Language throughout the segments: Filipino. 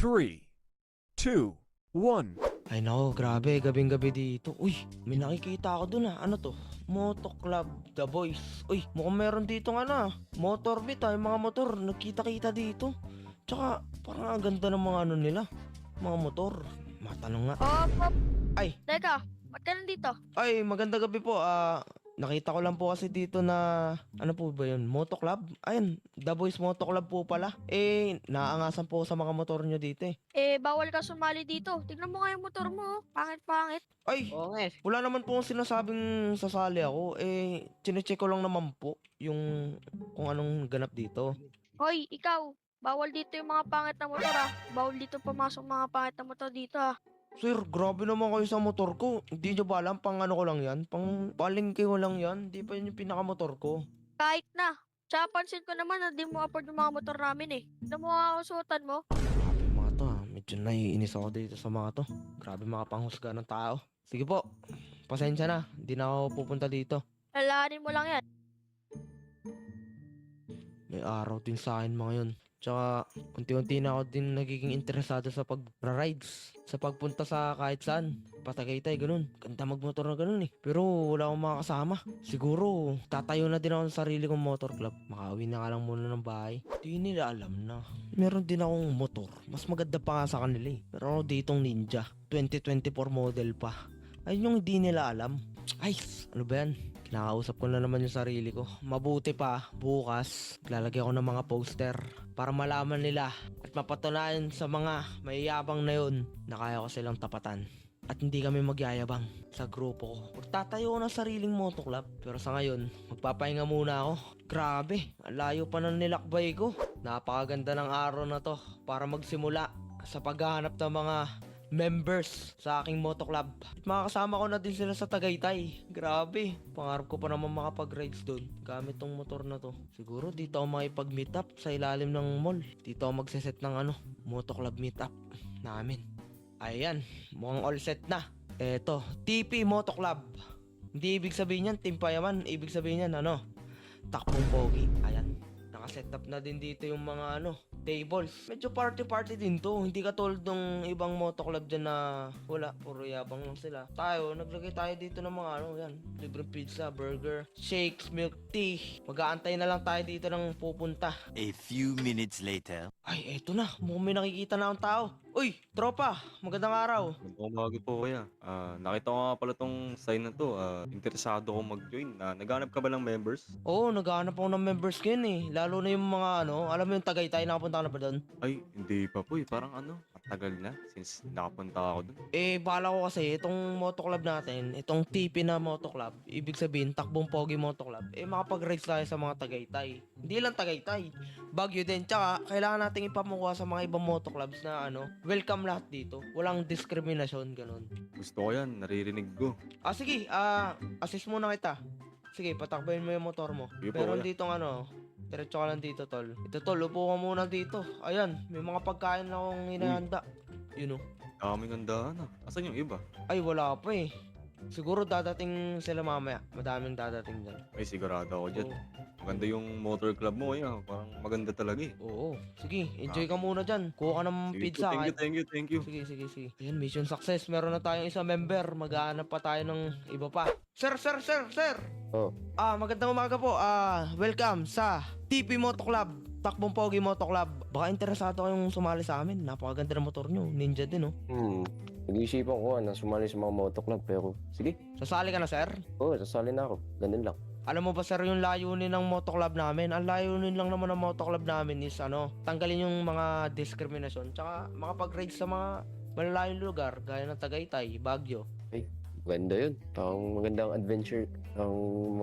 3, 2, 1. Ay nako, grabe, gabing-gabi dito. Uy, may nakikita ako dun ah. Ano to? Moto Club, The Boys. Uy, mukhang meron dito nga na. Motor bit ah, yung mga motor. Nagkita-kita dito. Tsaka, parang ang ganda ng mga ano nila. Mga motor. Matanong nga. Pop, Ay, teka, ba't ka nandito? ay, maganda gabi po. Nakita ko lang po kasi dito na, ano po ba yun? Moto Club? Ayun, The Boys Moto Club po pala. Naaangasan po sa mga motor nyo dito eh. Bawal ka sumali dito. Tignan mo nga yung motor mo, oh. Pangit-pangit. Ay, Oo nga eh. wala naman po sinasabing sasali ako. Chinecheck ko lang naman po yung kung anong ganap dito. Hoy, ikaw, bawal dito yung mga pangit na motor, ah. Bawal dito pumasok mga pangit na motor dito, ah. Sir, grabe naman kayo sa motor ko. Hindi nyo ba alam, pang ano ko lang yan? Pang palengke ko lang yan. Hindi pa yun yung pinakamotor ko. Kahit na. Tsaka pansin ko naman na di mo afford yung mga motor namin, eh. Tignan mo nga ang suotan mo. Grabe yung mga to ha. Medyo naiinis ako dito sa mga to. Grabe mga panghusga ng tao. Sige po, pasensya na. Hindi na ako pupunta dito. Lalahanin mo lang yan. May araw din sa akin mga yun. Tsaka, unti-unti na ako din nagiging interesado sa pag-rides. Sa pagpunta sa kahit saan. Patagaytay, ganun. Ganda magmotor na ganun eh. Pero wala akong makakasama. Siguro, tatayo na din ako ng sarili kong motor club. Makauwi na nga lang muna ng bahay. Di nila alam na. Meron din akong motor. Mas maganda pa nga sa kanila eh. Meron ako ditong Ninja. 2024 model pa. Ayun yung hindi nila alam. Ay, ano ba yan? Kinakausap ko na naman yung sarili ko. Mabuti pa, bukas, lalagay ako ng mga poster para malaman nila at mapatunayan sa mga mayayabang na yun na kaya ko silang tapatan. At hindi kami magyayabang sa grupo ko. Magtatayo ko ng sariling motoclub. Pero sa ngayon, magpapahinga muna ako. Grabe, ang layo pa ng nilakbay ko. Napakaganda ng araw na to para magsimula sa paghahanap ng mga members sa aking moto club. At makakasama ko na din sila sa Tagaytay. Grabe, pangarap ko pa naman makapag-rides doon gamit tong motor na to. Siguro dito ako makipag-meet up sa ilalim ng mall. Dito ako magseset ng moto club meet up namin. Ayan, mukhang all set na. Eto, TP Moto Club. Hindi ibig sabihin yan Team Payaman. Ibig sabihin yan takbong pogi. Ayan, nakaset up na din dito yung mga tables. Medyo party-party din to. Hindi katulad ng ibang moto club dyan na wala, puro yabang lang sila. Tayo, naglagay tayo dito ng mga yan. Libreng pizza, burger, shakes, milk tea. Mag-aantay na lang tayo dito ng pupunta. A few minutes later. Ay, eto na. Mukhang may nakikita na akong tao. Uy, tropa! Magandang araw. Magandang umaga po kuya. Nakita ko nga pala tong sign na to. Interesado ko mag-join. Naghanap ka ba ng members? Oo, naghahanap ako ng members ko yun eh. Lalo na yung mga alam mo yung Tagaytay, nakapunta ka na ba doon? Ay, hindi pa po eh. Parang matagal na since nakapunta ako dun. Bala ko kasi itong moto club natin, itong TP na moto club, ibig sabihin takbong pogi moto club, makapag-race tayo sa mga Tagaytay. Hindi lang Tagaytay, Baguio din. Tsaka kailangan nating ipamukha sa mga ibang moto clubs na welcome lahat dito. Walang diskriminasyon, ganun. Gusto ko yan. Naririnig ko. Sige, assist muna kita. Sige, patakbayin mo yung motor mo. Sige po, Meron kuya. ditong diretso ka lang dito, tol. Ito, tol, upo ka muna dito. Ayan, may mga pagkain na akong hinahanda. Yun o. Daming handaan Asan yung iba? Ay, wala pa eh. Siguro dadating sila mamaya. Madaming dadating dyan. Ay, sigurado ako dyan. Oo. Maganda yung motor club mo kuya. Parang maganda talaga eh. Oo. Sige, enjoy ka muna dyan. Kuha ka ng Sige po, pizza. thank you. Sige. Ayan, mission success. Meron na tayong isang member. Maghahanap pa tayo ng iba pa. Sir! Oh. Magandang umaga po. Welcome sa TP Moto Club. Takbong Pogi Moto Club. Baka interesado kayong sumali sa amin. Napakaganda ng motor nyo. Ninja din, oh. Nag-iisipan ko na sumali sa mga motoclub pero sige. Sasali ka na, sir? Oo, sasali na ako. Ganun lang. Alam mo ba, sir, yung layunin ng moto club namin? Ang layunin lang naman ng moto club namin is tanggalin yung mga diskriminasyon. Tsaka makapag-ride sa mga malalayong lugar gaya ng Tagaytay, Baguio. Ay, ganda yun. Parang magandang adventure ang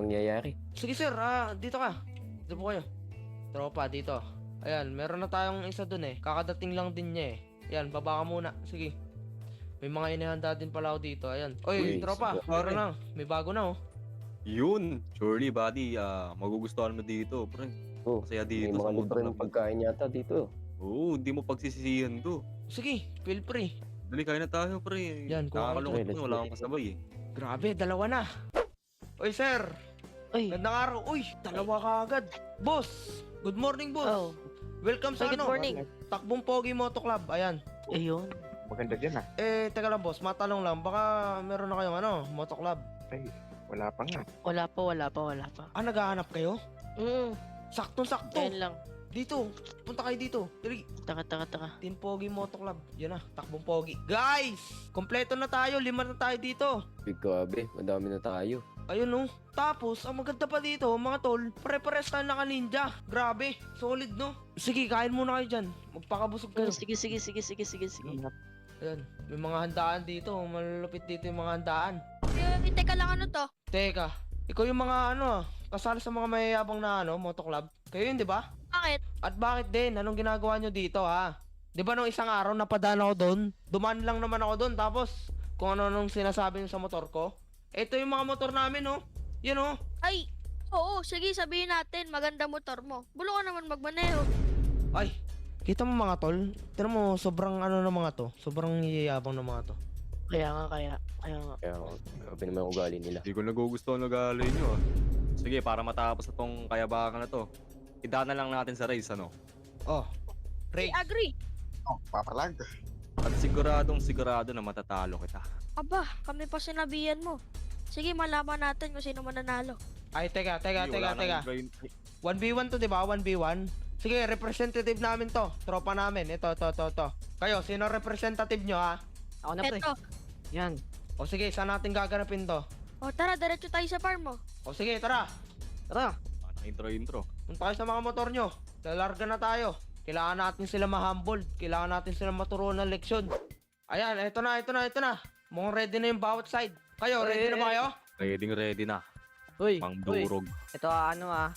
mangyayari. Sige, sir, dito ka. Dito po kayo. Tropa, dito. Ayan, meron na tayong isa dun eh. Kakadating lang din niya eh. Ayan, baba ka muna. Sige. May mga inihanda din pala ako dito. Ayan. Oy, Uy, tropa, sige. meron na. May bago na oh. Yun! Surely, buddy. Magugustuhan mo dito, pre. Oo, Masaya may dito sa mga motor libreng club. pagkain yata dito. Oo, hindi mo pagsisisihan to. Sige, feel free. Dali, kain na tayo, pre. Yan, kuha ka Nakakalungkot na. mo, wala akong kasabay eh. Grabe, dalawa na. Oy, sir. Uy. Gandang araw. Uy, dalawa ka agad. Boss! Good morning, boss. Oh. Welcome sa Good ano? morning. Takbong Pogi Moto Club. Ayan. Ayun. Maganda dyan ah. Teka lang boss, matanong lang. Baka meron na kayong moto club. Wala pa nga. Wala pa. Ah, naghahanap kayo? Saktong-sakto. Ngayon lang. Dito. Punta kayo dito. Dali. Taka. Team Pogi Moto Club. Yan na, takbong Pogi. Guys! Kompleto na tayo. 5 na tayo dito. Big grabe, madami na tayo. Ayun no. Tapos, ang maganda pa dito, mga tol, pare-pares tayo naka-ninja. Grabe. Solid no. Sige, kain muna kayo dyan. Magpakabusog kayo. Sige. Ayan. May mga handaan dito. Malulupit dito yung mga handaan. Teka lang, ano to? Teka. Ikaw yung mga kasali sa mga mayayabang na moto club. Kayo yun, di ba? Bakit? At bakit din? Anong ginagawa nyo dito, ha? Di ba nung isang araw napadaan ako doon? Dumaan lang naman ako doon. Tapos, kung ano nung sinasabi nyo sa motor ko. Ito yung mga motor namin, oh. Yan, oh. Ay, oo, sige, sabihin natin, maganda motor mo. Bulo ka naman magmaneho. Ay, kita mo mga tol? Tignan mo, sobrang ng mga to. Sobrang yayabang ng mga to. Kaya nga. Kaya grabe naman yung ugali nila. Hindi ko nagugustuhan ng ugali nyo ah. Sige, para matapos na tong kayabangan na to, idaan na lang natin sa race, ano? Oh. Ray. Agree. Oh, papalag. At sigurado na matatalo kita. Aba, kami pa sinabihan mo. Sige, malaman natin kung sino mananalo. Ay, teka. Hindi, wala nang brain- 1v1 to, di ba? 1v1. Sige, representative namin to. Tropa namin. Ito. Kayo, sino representative nyo, ha? Ako na pre. Eto. Yan. O sige, saan natin gaganapin to? O tara, diretso tayo sa farm mo. O sige, tara. Tara. Intro. Punta kayo sa mga motor nyo. Lalarga na tayo. Kailangan natin sila ma-humble. Kailangan natin sila maturuan ng leksyon. Ayan, eto na. Mukhang ready na yung bawat side. Kayo, ready na ba kayo? Ready na. Uy. Pang durog. Ito aala